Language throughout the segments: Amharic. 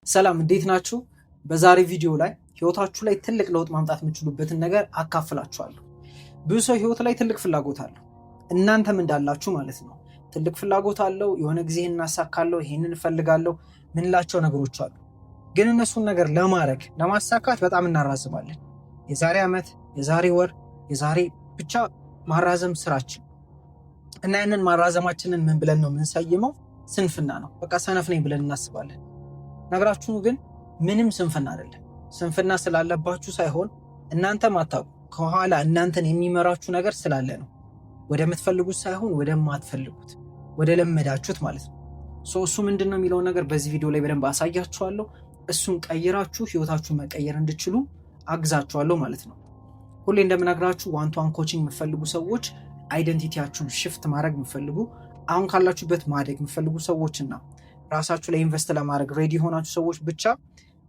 ሰላም እንዴት ናችሁ? በዛሬ ቪዲዮ ላይ ህይወታችሁ ላይ ትልቅ ለውጥ ማምጣት የምትችሉበትን ነገር አካፍላችኋለሁ። ብዙ ሰው ህይወት ላይ ትልቅ ፍላጎት አለው፣ እናንተም እንዳላችሁ ማለት ነው። ትልቅ ፍላጎት አለው፣ የሆነ ጊዜ እናሳካለሁ፣ ይሄንን እፈልጋለሁ ምንላቸው ነገሮች አሉ። ግን እነሱን ነገር ለማሳካት በጣም እናራዝማለን። የዛሬ ዓመት፣ የዛሬ ወር፣ የዛሬ ብቻ ማራዘም ስራችን እና ያንን ማራዘማችንን ምን ብለን ነው የምንሰይመው? ስንፍና ነው። በቃ ሰነፍ ነኝ ብለን እናስባለን። ነገራችሁ ግን ምንም ስንፍና አይደለም። ስንፍና ስላለባችሁ ሳይሆን እናንተ ማታውቁ ከኋላ እናንተን የሚመራችሁ ነገር ስላለ ነው። ወደምትፈልጉት ሳይሆን ወደማትፈልጉት ወደ ለመዳችሁት ማለት ነው። እሱ ምንድነው የሚለውን ነገር በዚህ ቪዲዮ ላይ በደንብ አሳያችኋለሁ። እሱን ቀይራችሁ ህይወታችሁን መቀየር እንድችሉ አግዛችኋለሁ ማለት ነው። ሁሌ እንደምነግራችሁ ዋን ቱ ዋን ኮቺንግ የምትፈልጉ ሰዎች፣ አይደንቲቲያችሁን ሽፍት ማድረግ የምትፈልጉ፣ አሁን ካላችሁበት ማደግ የምትፈልጉ ሰዎችና ራሳችሁ ላይ ኢንቨስት ለማድረግ ሬዲ የሆናችሁ ሰዎች ብቻ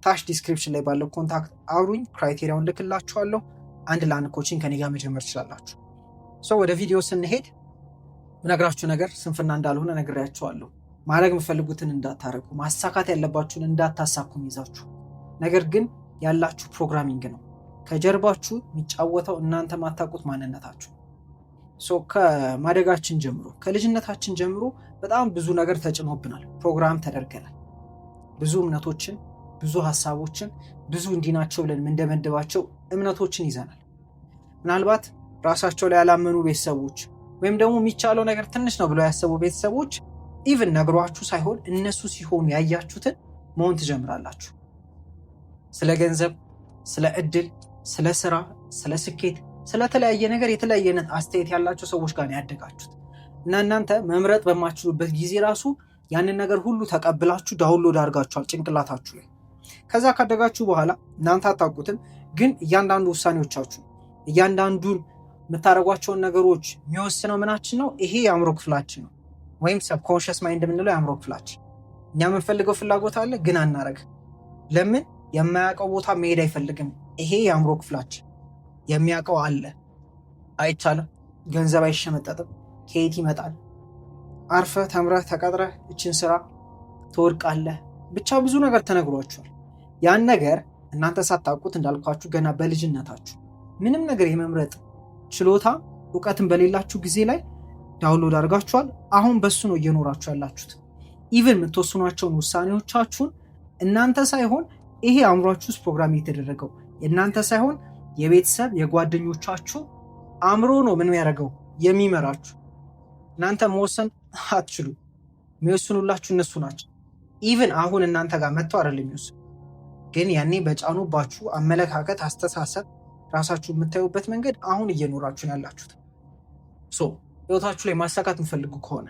ታች ዲስክሪፕሽን ላይ ባለው ኮንታክት አውሩኝ፣ ክራይቴሪያውን ልክላችኋለሁ። አንድ ለአንድ ኮቺንግ ከኔ ጋር መጀመር ትችላላችሁ። ወደ ቪዲዮ ስንሄድ ነግራችሁ ነገር ስንፍና እንዳልሆነ ነግሬያችኋለሁ። ማድረግ የምትፈልጉትን እንዳታረጉ፣ ማሳካት ያለባችሁን እንዳታሳኩ ይዛችሁ፣ ነገር ግን ያላችሁ ፕሮግራሚንግ ነው ከጀርባችሁ የሚጫወተው እናንተ ማታውቁት ማንነታችሁ። ከማደጋችን ጀምሮ ከልጅነታችን ጀምሮ በጣም ብዙ ነገር ተጭኖብናል፣ ፕሮግራም ተደርገናል። ብዙ እምነቶችን፣ ብዙ ሀሳቦችን፣ ብዙ እንዲናቸው ብለን የምንደመድባቸው እምነቶችን ይዘናል። ምናልባት ራሳቸው ላይ ያላመኑ ቤተሰቦች ወይም ደግሞ የሚቻለው ነገር ትንሽ ነው ብለው ያሰቡ ቤተሰቦች ኢቭን ነግሯችሁ ሳይሆን እነሱ ሲሆኑ ያያችሁትን መሆን ትጀምራላችሁ። ስለ ገንዘብ፣ ስለ እድል፣ ስለ ስራ፣ ስለ ስኬት፣ ስለተለያየ ነገር የተለያየ አይነት አስተያየት ያላቸው ሰዎች ጋር ያደጋችሁት እና እናንተ መምረጥ በማትችሉበት ጊዜ ራሱ ያንን ነገር ሁሉ ተቀብላችሁ ዳውንሎድ አድርጋችኋል ጭንቅላታችሁ ላይ። ከዛ ካደጋችሁ በኋላ እናንተ አታውቁትም፣ ግን እያንዳንዱ ውሳኔዎቻችሁ፣ እያንዳንዱን የምታደርጓቸውን ነገሮች የሚወስነው ምናችን ነው? ይሄ የአእምሮ ክፍላችን ነው፣ ወይም ሰብኮንሽስ ማይንድ የምንለው የአእምሮ ክፍላችን። እኛ የምንፈልገው ፍላጎት አለ፣ ግን አናረግ። ለምን? የማያውቀው ቦታ መሄድ አይፈልግም። ይሄ የአእምሮ ክፍላችን የሚያውቀው አለ። አይቻልም፣ ገንዘብ አይሸመጠጥም፣ ከየት ይመጣል? አርፈህ ተምረህ ተቀጥረህ እችን ስራ ትወድቃለህ፣ ብቻ ብዙ ነገር ተነግሯችኋል። ያን ነገር እናንተ ሳታውቁት እንዳልኳችሁ ገና በልጅነታችሁ ምንም ነገር የመምረጥ ችሎታ እውቀትን በሌላችሁ ጊዜ ላይ ዳውንሎድ አድርጋችኋል። አሁን በሱ ነው እየኖራችሁ ያላችሁት። ኢቭን የምትወስኗቸውን ውሳኔዎቻችሁን እናንተ ሳይሆን ይሄ አእምሯችሁ ውስጥ ፕሮግራም የተደረገው የእናንተ ሳይሆን የቤተሰብ የጓደኞቻችሁ አእምሮ ነው ምን ያደርገው የሚመራችሁ። እናንተ መወሰን አትችሉ፣ የሚወስኑላችሁ እነሱ ናቸው። ኢቭን አሁን እናንተ ጋር መጥተው አይደለም የሚወስኑ፣ ግን ያኔ በጫኑባችሁ አመለካከት፣ አስተሳሰብ ራሳችሁ የምታዩበት መንገድ አሁን እየኖራችሁ ያላችሁት። ህይወታችሁ ላይ ማሳካት የምፈልጉ ከሆነ፣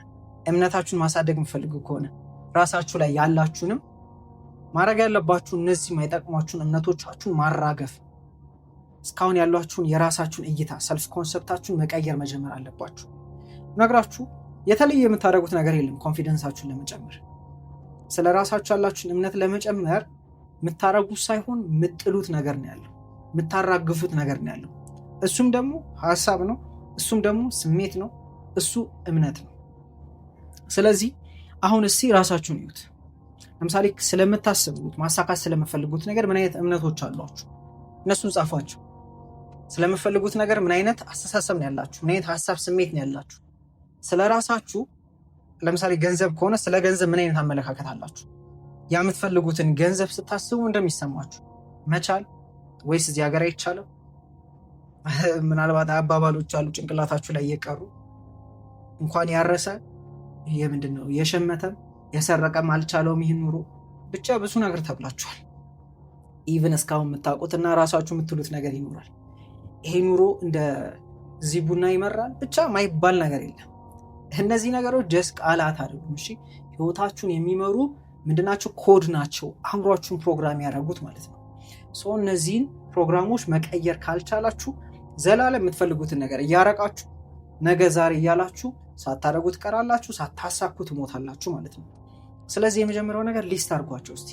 እምነታችሁን ማሳደግ የምፈልጉ ከሆነ ራሳችሁ ላይ ያላችሁንም ማድረግ ያለባችሁ እነዚህ የማይጠቅሟችሁን እምነቶቻችሁን ማራገፍ፣ እስካሁን ያሏችሁን የራሳችሁን እይታ ሰልፍ ኮንሰፕታችሁን መቀየር መጀመር አለባችሁ። ነግራችሁ የተለየ የምታደርጉት ነገር የለም። ኮንፊደንሳችሁን ለመጨመር፣ ስለ ራሳችሁ ያላችሁን እምነት ለመጨመር የምታረጉት ሳይሆን የምጥሉት ነገር ነው ያለው፣ የምታራግፉት ነገር ነው ያለው። እሱም ደግሞ ሀሳብ ነው፣ እሱም ደግሞ ስሜት ነው፣ እሱ እምነት ነው። ስለዚህ አሁን እስኪ ራሳችሁን እዩት። ለምሳሌ ስለምታስቡት ማሳካት ስለምፈልጉት ነገር ምን አይነት እምነቶች አሏችሁ? እነሱን ጻፏቸው። ስለምፈልጉት ነገር ምን አይነት አስተሳሰብ ነው ያላችሁ? ምን አይነት ሀሳብ ስሜት ነው ያላችሁ? ስለ ራሳችሁ ለምሳሌ ገንዘብ ከሆነ ስለ ገንዘብ ምን አይነት አመለካከት አላችሁ? ያ የምትፈልጉትን ገንዘብ ስታስቡ እንደሚሰማችሁ መቻል ወይስ እዚህ ሀገር አይቻልም? ምናልባት አባባሎች አሉ ጭንቅላታችሁ ላይ እየቀሩ እንኳን ያረሰ ምንድነው የሸመተም የሰረቀም አልቻለውም ይህን ኑሮ፣ ብቻ ብዙ ነገር ተብላችኋል። ኢቭን እስካሁን የምታውቁትና ራሳችሁ የምትሉት ነገር ይኖራል። ይሄ ኑሮ እንደዚህ ቡና ይመራል፣ ብቻ ማይባል ነገር የለም። እነዚህ ነገሮች ጀስት ቃላት አይደሉም። እሺ፣ ህይወታችሁን የሚመሩ ምንድናቸው? ኮድ ናቸው። አእምሯችሁን ፕሮግራም ያደረጉት ማለት ነው። እነዚህን ፕሮግራሞች መቀየር ካልቻላችሁ ዘላለም የምትፈልጉትን ነገር እያረቃችሁ ነገ ዛሬ እያላችሁ ሳታደርጉት ቀራላችሁ፣ ሳታሳኩ ትሞታላችሁ ማለት ነው። ስለዚህ የመጀመሪያው ነገር ሊስት አድርጓቸው እስቲ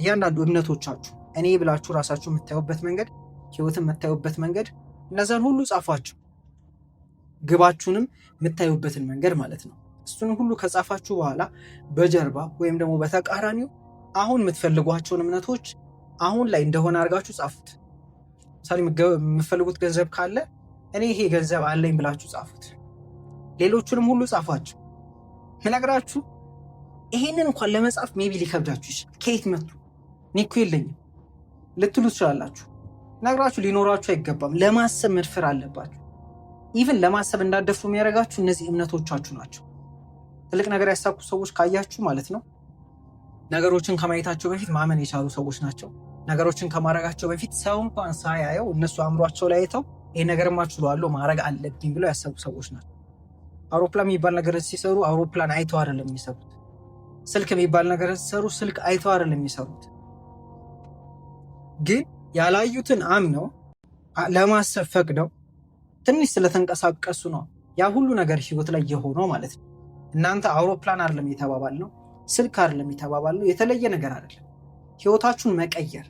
እያንዳንዱ እምነቶቻችሁ፣ እኔ ብላችሁ ራሳችሁ የምታዩበት መንገድ፣ ህይወትን የምታዩበት መንገድ፣ እነዛን ሁሉ ጻፏቸው። ግባችሁንም የምታዩበትን መንገድ ማለት ነው። እሱን ሁሉ ከጻፋችሁ በኋላ በጀርባ ወይም ደግሞ በተቃራኒው አሁን የምትፈልጓቸውን እምነቶች አሁን ላይ እንደሆነ አድርጋችሁ ጻፉት። ምሳሌ የምትፈልጉት ገንዘብ ካለ እኔ ይሄ ገንዘብ አለኝ ብላችሁ ጻፉት። ሌሎቹንም ሁሉ ጻፏቸው። ምነግራችሁ ይሄንን እንኳን ለመጻፍ ሜቢ ሊከብዳችሁ ይችላል። ከየት መጡ እኔ እኮ የለኝም ልትሉ ትችላላችሁ። ነግራችሁ ሊኖራችሁ አይገባም። ለማሰብ መድፈር አለባችሁ። ኢቭን ለማሰብ እንዳደፍሩ የሚያደርጋችሁ እነዚህ እምነቶቻችሁ ናቸው። ትልቅ ነገር ያሳኩ ሰዎች ካያችሁ ማለት ነው ነገሮችን ከማየታቸው በፊት ማመን የቻሉ ሰዎች ናቸው። ነገሮችን ከማድረጋቸው በፊት ሰው እንኳን ሳያየው እነሱ አእምሯቸው ላይ አይተው ይሄ ነገርማ ችሏለሁ ማድረግ አለብኝ ብለው ያሰቡ ሰዎች ናቸው። አውሮፕላን የሚባል ነገር ሲሰሩ አውሮፕላን አይተው አይደለም የሚሰሩት። ስልክ የሚባል ነገር ሲሰሩ ስልክ አይተው አይደለም የሚሰሩት። ግን ያላዩትን አምነው ለማሰብ ፈቅደው ትንሽ ስለተንቀሳቀሱ ነው ያ ሁሉ ነገር ህይወት ላይ የሆነው ማለት ነው። እናንተ አውሮፕላን አይደለም የተባባል ነው፣ ስልክ አይደለም የተባባል ነው፣ የተለየ ነገር አይደለም። ህይወታችሁን መቀየር፣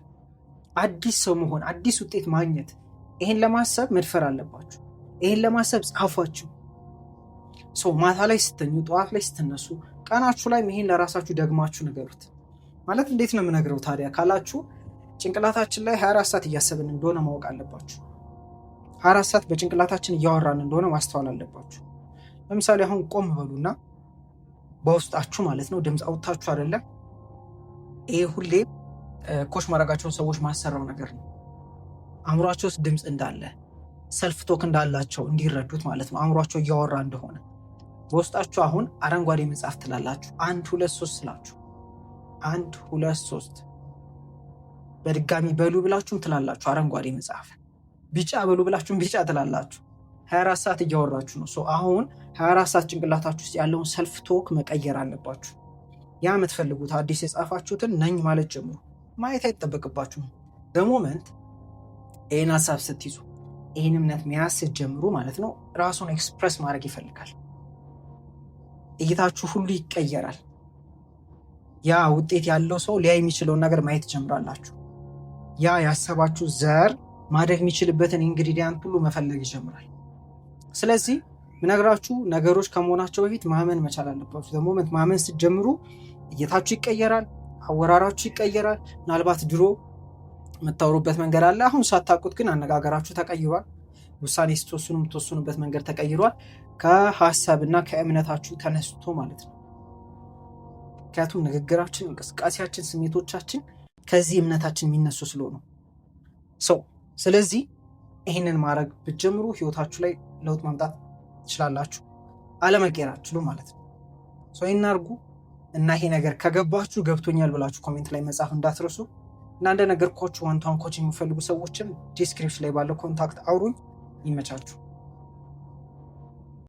አዲስ ሰው መሆን፣ አዲስ ውጤት ማግኘት፣ ይሄን ለማሰብ መድፈር አለባችሁ። ይሄን ለማሰብ ጻፏችሁ። ማታ ላይ ስተኙ፣ ጠዋት ላይ ስትነሱ፣ ቀናችሁ ላይ ይሄን ለራሳችሁ ደግማችሁ ንገሩት። ማለት እንዴት ነው የምነግረው ታዲያ ካላችሁ ጭንቅላታችን ላይ 24 ሰዓት እያሰብን እንደሆነ ማወቅ አለባችሁ። 24 ሰዓት በጭንቅላታችን እያወራን እንደሆነ ማስተዋል አለባችሁ። ለምሳሌ አሁን ቆም በሉና በውስጣችሁ ማለት ነው ድምፅ አውጥታችሁ አይደለም። ይሄ ሁሌ ኮች ማድረጋቸውን ሰዎች ማሰራው ነገር ነው። አእምሯቸው ውስጥ ድምፅ እንዳለ ሰልፍ ቶክ እንዳላቸው እንዲረዱት ማለት ነው። አእምሯቸው እያወራ እንደሆነ በውስጣችሁ አሁን አረንጓዴ መጽሐፍ ትላላችሁ። 1 2 3 ስላችሁ 1 2 3 በድጋሚ በሉ ብላችሁም ትላላችሁ አረንጓዴ መጽሐፍ። ቢጫ በሉ ብላችሁም ቢጫ ትላላችሁ። 24 ሰዓት እያወራችሁ ነው። አሁን 24 ሰዓት ጭንቅላታችሁ ውስጥ ያለውን ሰልፍ ቶክ መቀየር አለባችሁ። ያ የምትፈልጉት አዲስ የጻፋችሁትን ነኝ ማለት ጀምሩ። ማየት አይጠበቅባችሁም። በሞመንት ይህን ሀሳብ ስትይዙ ይህን እምነት መያዝ ስትጀምሩ ማለት ነው ራሱን ኤክስፕረስ ማድረግ ይፈልጋል። እይታችሁ ሁሉ ይቀየራል። ያ ውጤት ያለው ሰው ሊያይ የሚችለውን ነገር ማየት ጀምራላችሁ። ያ ያሰባችሁ ዘር ማደግ የሚችልበትን ኢንግሪዲያንት ሁሉ መፈለግ ይጀምራል። ስለዚህ ምነግራችሁ ነገሮች ከመሆናቸው በፊት ማመን መቻል አለባችሁ። በሞመንት ማመን ስትጀምሩ እይታችሁ ይቀየራል፣ አወራራችሁ ይቀየራል። ምናልባት ድሮ የምታወሩበት መንገድ አለ፣ አሁን ሳታውቁት ግን አነጋገራችሁ ተቀይሯል። ውሳኔ ስትወስኑ የምትወስኑበት መንገድ ተቀይሯል። ከሀሳብና ከእምነታችሁ ተነስቶ ማለት ነው። ምክንያቱም ንግግራችን፣ እንቅስቃሴያችን፣ ስሜቶቻችን ከዚህ እምነታችን የሚነሱ ስለሆኑ ስለዚህ ይህንን ማድረግ ብትጀምሩ ህይወታችሁ ላይ ለውጥ ማምጣት ትችላላችሁ። አለመቀየር አትችሉ ማለት ነው። ይህን አድርጉ እና ይሄ ነገር ከገባችሁ ገብቶኛል ብላችሁ ኮሜንት ላይ መጻፍ እንዳትረሱ እና እንደነገርኳችሁ ዋን ቱ ዋን ኮችንግ የሚፈልጉ ሰዎችም ዲስክሪፕሽን ላይ ባለው ኮንታክት አውሩኝ። ይመቻችሁ።